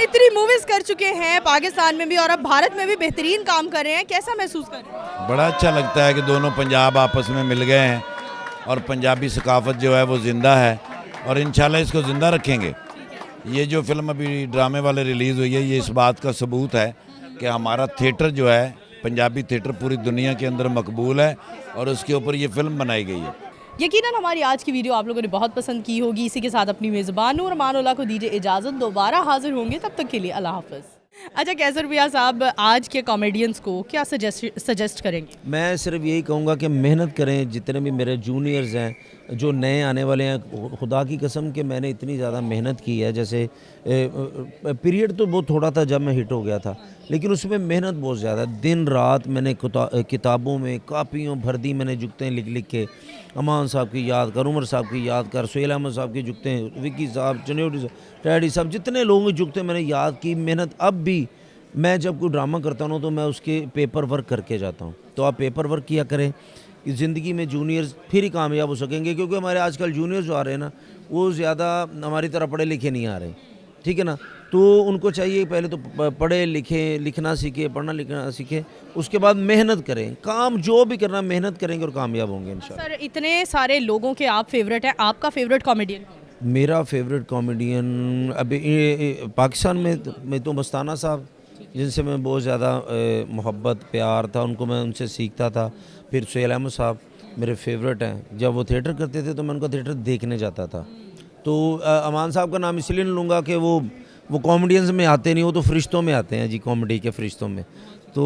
इतनी मूवीज कर चुके हैं पाकिस्तान में भी और अब भारत में भी बेहतरीन काम कर रहे हैं, कैसा महसूस कर रहे हैं? बड़ा अच्छा लगता है कि दोनों पंजाब आपस में मिल गए हैं और पंजाबी सकाफत जो है वो ज़िंदा है और इंशाल्लाह इसको ज़िंदा रखेंगे। ये जो फिल्म अभी ड्रामे वाले रिलीज़ हुई है, ये इस बात का सबूत है कि हमारा थिएटर जो है, पंजाबी थिएटर पूरी दुनिया के अंदर मकबूल है और उसके ऊपर ये फिल्म बनाई गई है। यकीनन हमारी आज की वीडियो आप लोगों ने बहुत पसंद की होगी। इसी के साथ अपनी मेज़बान नूर अमानुल्लाह को दीजिए इजाज़त, दोबारा हाजिर होंगे, तब तक के लिए अल्लाह हाफ़िज़। अच्छा कैसर भैया साहब, आज के कॉमेडियंस को क्या सजेस्ट करेंगे? मैं सिर्फ यही कहूँगा कि मेहनत करें। जितने भी मेरे जूनियर्स हैं, जो नए आने वाले हैं, खुदा की कसम कि मैंने इतनी ज़्यादा मेहनत की है। जैसे पीरियड तो बहुत थोड़ा था जब मैं हिट हो गया था, लेकिन उसमें मेहनत बहुत ज़्यादा, दिन रात मैंने किताबों में कापियों भर दी मैंने जुगतें लिख लिख के। अमान साहब की याद कर, उमर साहब की याद कर, सुहेल अहमद साहब की जुगतें, विक्की साहब, चन्योटी टैडी साहब, जितने लोगों की जुगतें मैंने याद की। मेहनत अब भी मैं जब कोई ड्रामा करता हूँ तो मैं उसके पेपर वर्क करके जाता हूँ। तो आप पेपर वर्क किया करें, इस ज़िंदगी में जूनियर्स फिर ही कामयाब हो सकेंगे। क्योंकि हमारे आजकल जूनियर्स जो आ रहे हैं ना, वो ज़्यादा हमारी तरह पढ़े लिखे नहीं आ रहे, ठीक है ना। तो उनको चाहिए पहले तो पढ़े लिखे, लिखना सीखे, पढ़ना लिखना सीखे, उसके बाद मेहनत करें। काम जो भी करना मेहनत करेंगे और कामयाब होंगे इंशाल्लाह। सर इतने सारे लोगों के आप फेवरेट हैं, आपका फेवरेट कॉमेडियन? मेरा फेवरेट कॉमेडियन अभी पाकिस्तान में तो मस्ताना साहब, जिनसे मैं बहुत ज़्यादा मोहब्बत प्यार था, उनको मैं उनसे सीखता था। फिर सुहेल अहमद साहब मेरे फेवरेट हैं। जब वो थिएटर करते थे तो मैं उनका थिएटर देखने जाता था। तो अमान साहब का नाम इसलिए नहीं लूँगा कि वो कॉमेडियंस में आते नहीं, वो तो फरिश्तों में आते हैं जी, कॉमेडी के फरिश्तों में। तो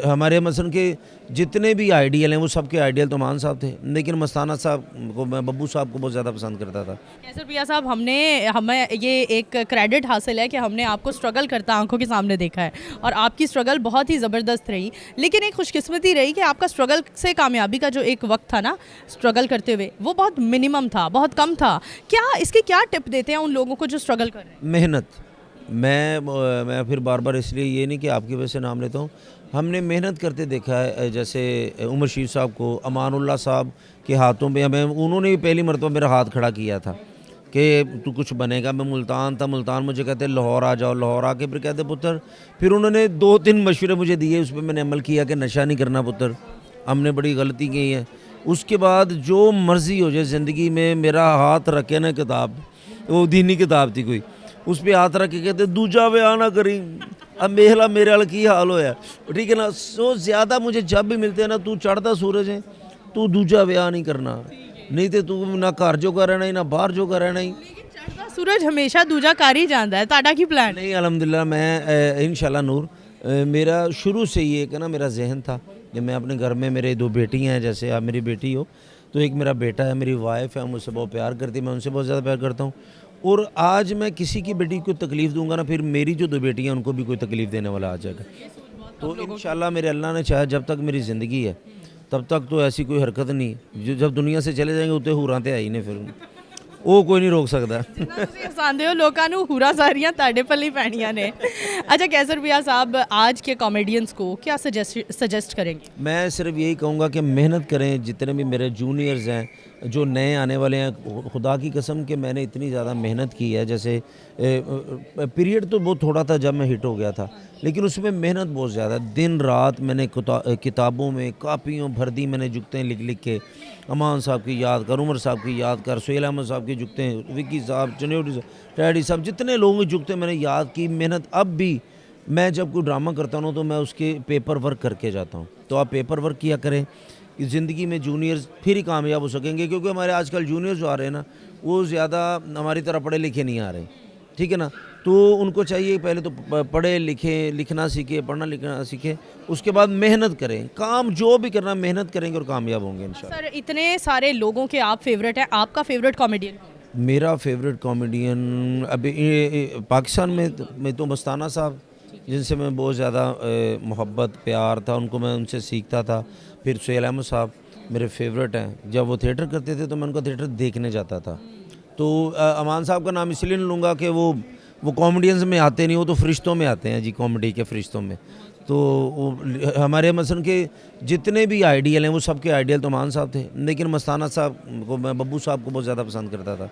हमारे मसलन के जितने भी आइडियल हैं वो सबके आइडियल तो अमान साहब थे, लेकिन मस्ताना साहब को मैं बब्बू साहब को बहुत ज़्यादा पसंद करता था। कैसर भैया साहब, हमें ये एक क्रेडिट हासिल है कि हमने आपको स्ट्रगल करता आंखों के सामने देखा है और आपकी स्ट्रगल बहुत ही ज़बरदस्त रही। लेकिन एक खुशकिस्मती रही कि आपका स्ट्रगल से कामयाबी का जो एक वक्त था ना स्ट्रगल करते हुए, वो बहुत मिनिमम था, बहुत कम था। क्या इसकी क्या टिप देते हैं उन लोगों को जो स्ट्रगल कर रहे हैं? मेहनत। मैं फिर बार बार इसलिए ये नहीं कि आपकी वजह से नाम लेता हूँ, हमने मेहनत करते देखा है। जैसे उमर शीर साहब को, अमानुल्लाह साहब के हाथों पे हमें, उन्होंने भी पहली मरतबा मेरा हाथ खड़ा किया था कि तू कुछ बनेगा। मैं मुल्तान था, मुल्तान मुझे कहते लाहौर आ जाओ, लाहौर आके फिर कहते पुत्र, फिर उन्होंने 2-3 मशवरे मुझे दिए, उस पर मैंने अमल किया कि नशा नहीं करना पुत्र, हमने बड़ी गलती की है। उसके बाद जो मर्ज़ी हो जाए ज़िंदगी में, मेरा हाथ रखे ना किताब, वो दीनी किताब थी कोई, उस पर हाथ रख के कहते दूजा ब्याह ना करी। अब मेहला मेरे वाल की हाल होया, ठीक है ना। सो ज़्यादा मुझे जब भी मिलते हैं ना, तू चढ़ता सूरज है, तू दूजा ब्याह नहीं करना, नहीं तो तू ना घर जो का रहना ही ना बाहर जो का रहना ही। चढ़दा सूरज हमेशा दूजा कर ही जाता है, ताड़ा की प्लान? नहीं अल्हम्दुलिल्लाह, मैं इंशाल्लाह नूर, मेरा शुरू से ये कि ना मेरा जहन था कि मैं अपने घर में, मेरे 2 बेटियाँ हैं, जैसे आप मेरी बेटी हो, तो एक मेरा बेटा है, मेरी वाइफ है, मुझसे बहुत प्यार करती है, मैं उनसे बहुत ज़्यादा प्यार करता हूँ। और आज मैं किसी की बेटी को तकलीफ़ दूंगा ना, फिर मेरी जो 2 बेटियाँ हैं उनको भी कोई तकलीफ़ देने वाला आ जाएगा। तो इंशाल्लाह मेरे अल्लाह ने चाहा जब तक मेरी ज़िंदगी है तब तक तो ऐसी कोई हरकत नहीं, जो जब दुनिया से चले जाएंगे उतने हुरां ते आई ने, फिर वो कोई नहीं रोक सकता। ਤੁਸੀਂ ਹਸਾਉਂਦੇ ਹੋ ਲੋਕਾਂ ਨੂੰ, ਹੂਰਾ ਸਾਰੀਆਂ ਤੁਹਾਡੇ ਪੱਲੇ ਪੈਣੀਆਂ ਨੇ। अच्छा कैसर भैया साहब, आज के कॉमेडियंस को क्या सजेस्ट करेंगे? मैं सिर्फ यही कहूँगा कि मेहनत करें। जितने भी मेरे जूनियर्स हैं, जो नए आने वाले हैं, खुदा की कसम कि मैंने इतनी ज़्यादा मेहनत की है। जैसे पीरियड तो बहुत थोड़ा था जब मैं हिट हो गया था, लेकिन उसमें मेहनत बहुत ज़्यादा, दिन रात मैंने किताबों में कापियों भर दी मैंने जुगतें लिख लिख के। अमान साहब की याद कर, उमर साहब की याद कर, सुहेल अहमद साहब की जुगतें, विक्की साहब, चन्योटी टैडी साहब, जितने लोगों की जुगतें मैंने याद की। मेहनत अब भी मैं जब कोई ड्रामा करता हूँ तो मैं उसके पेपर वर्क करके जाता हूँ। तो आप पेपर वर्क किया करें, इस ज़िंदगी में जूनियर्स फिर ही कामयाब हो सकेंगे। क्योंकि हमारे आजकल जूनियर्स जो आ रहे हैं ना, वो ज़्यादा हमारी तरह पढ़े लिखे नहीं आ रहे, ठीक है ना। तो उनको चाहिए पहले तो पढ़े लिखे, लिखना सीखे, पढ़ना लिखना सीखे, उसके बाद मेहनत करें। काम जो भी करना मेहनत करेंगे और कामयाब होंगे इंशाल्लाह। सर इतने सारे लोगों के आप फेवरेट हैं, आपका फेवरेट कॉमेडियन? मेरा फेवरेट कॉमेडियन अभी पाकिस्तान में तो मस्ताना साहब, जिनसे मैं बहुत ज़्यादा मोहब्बत प्यार था, उनको मैं उनसे सीखता था। फिर सुहेल अहमद साहब मेरे फेवरेट हैं। जब वो थिएटर करते थे तो मैं उनका थिएटर देखने जाता था। तो अमान साहब का नाम इसलिए नहीं लूँगा कि वो कॉमेडियंस में आते नहीं, वो तो फरिश्तों में आते हैं जी, कॉमेडी के फरिश्तों में। तो हमारे मसलन के जितने भी आइडियल हैं वो सबके आइडियल तो अमान साहब थे, लेकिन मस्ताना साहब को मैं बब्बू साहब को बहुत ज़्यादा पसंद करता था।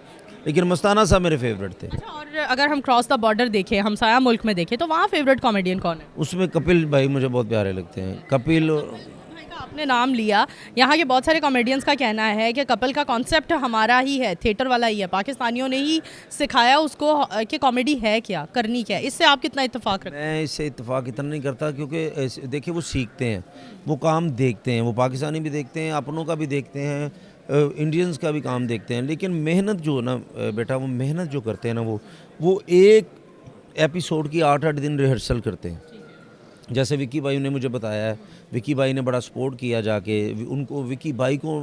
लेकिन मस्ताना साहब मेरे फेवरेट थे। अच्छा, और अगर हम क्रॉस द बॉर्डर देखें, हमसाया मुल्क में देखें, तो वहाँ फेवरेट कॉमेडियन कौन है? उसमें कपिल भाई मुझे बहुत प्यारे लगते हैं। कपिल भाई का आपने नाम लिया, यहाँ के बहुत सारे कॉमेडियंस का कहना है कि कपिल का कॉन्सेप्ट हमारा ही है, थिएटर वाला ही है, पाकिस्तानियों ने ही सिखाया उसको कि कॉमेडी है क्या, करनी क्या है। इससे आप कितना इत्तेफाक रखते मैं इससे इत्तेफाक इतना नहीं करता क्योंकि देखिए वो सीखते हैं, वो काम देखते हैं, वो पाकिस्तानी भी देखते हैं, अपनों का भी देखते हैं, इंडियंस का भी काम देखते हैं। लेकिन मेहनत जो ना बेटा, वो मेहनत जो करते हैं ना, वो एक एपिसोड की 8-8 दिन रिहर्सल करते हैं। जैसे विक्की भाई ने मुझे बताया है, विक्की भाई ने बड़ा सपोर्ट किया जाके, उनको विक्की भाई को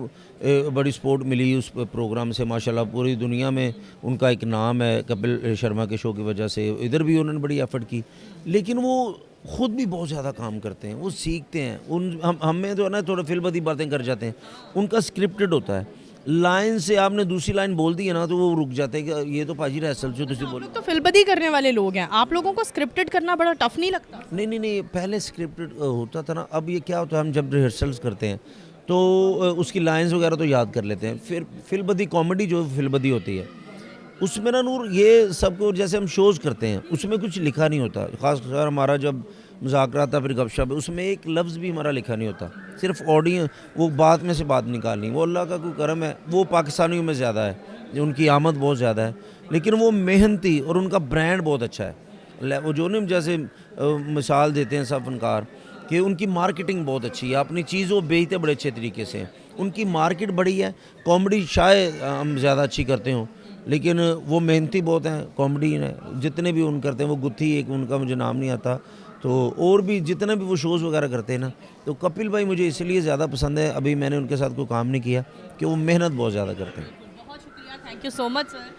बड़ी सपोर्ट मिली उस प्रोग्राम से। माशाल्लाह पूरी दुनिया में उनका एक नाम है कपिल शर्मा के शो की वजह से। इधर भी उन्होंने बड़ी एफर्ट की, लेकिन वो खुद भी बहुत ज़्यादा काम करते हैं, वो सीखते हैं। हमें तो है ना थोड़ा फिल्मबदी बातें कर जाते हैं, उनका स्क्रिप्टेड होता है। लाइन से आपने दूसरी लाइन बोल दी है ना तो वो रुक जाते हैं कि ये तो पाजी रिहर्सल से तुझे बोलो। हैं? तो फिल्मबदी करने वाले लोग हैं, आप लोगों को स्क्रिप्टेड करना बड़ा टफ नहीं लगता? नहीं, पहले स्क्रिप्टेड होता था ना। अब ये क्या होता है, हम जब रिहर्सल्स करते हैं तो उसकी लाइंस वगैरह तो याद कर लेते हैं। फिर फिल्मबदी कॉमेडी जो फिल्मबदी होती है उसमें ना नूर, ये सबको जैसे हम शोज़ करते हैं उसमें कुछ लिखा नहीं होता। ख़ासकर हमारा जब मुज़ाकरा था, फिर गपशप, उसमें एक लफ्ज़ भी हमारा लिखा नहीं होता। सिर्फ ऑडियंस वो बात में से बात निकालनी, वो अल्लाह का कोई करम है। वो पाकिस्तानियों में ज़्यादा है, उनकी आमद बहुत ज़्यादा है, लेकिन वो मेहनती और उनका ब्रांड बहुत अच्छा है। वो जो नहीं जैसे मिसाल देते हैं सब फनकार कि उनकी मार्केटिंग बहुत अच्छी है, अपनी चीज़ वो बेचते बड़े अच्छे तरीके से, उनकी मार्केट बड़ी है। कॉमेडी शायद हम ज़्यादा अच्छी करते हों, लेकिन वो मेहनती बहुत हैं। कॉमेडी जितने भी उन करते हैं, वो गुत्थी एक उनका मुझे नाम नहीं आता, तो और भी जितने भी वो शोज़ वगैरह करते हैं ना, तो कपिल भाई मुझे इसलिए ज़्यादा पसंद है। अभी मैंने उनके साथ कोई काम नहीं किया कि वो मेहनत बहुत ज़्यादा करते हैं। बहुत शुक्रिया, thank you so much sir.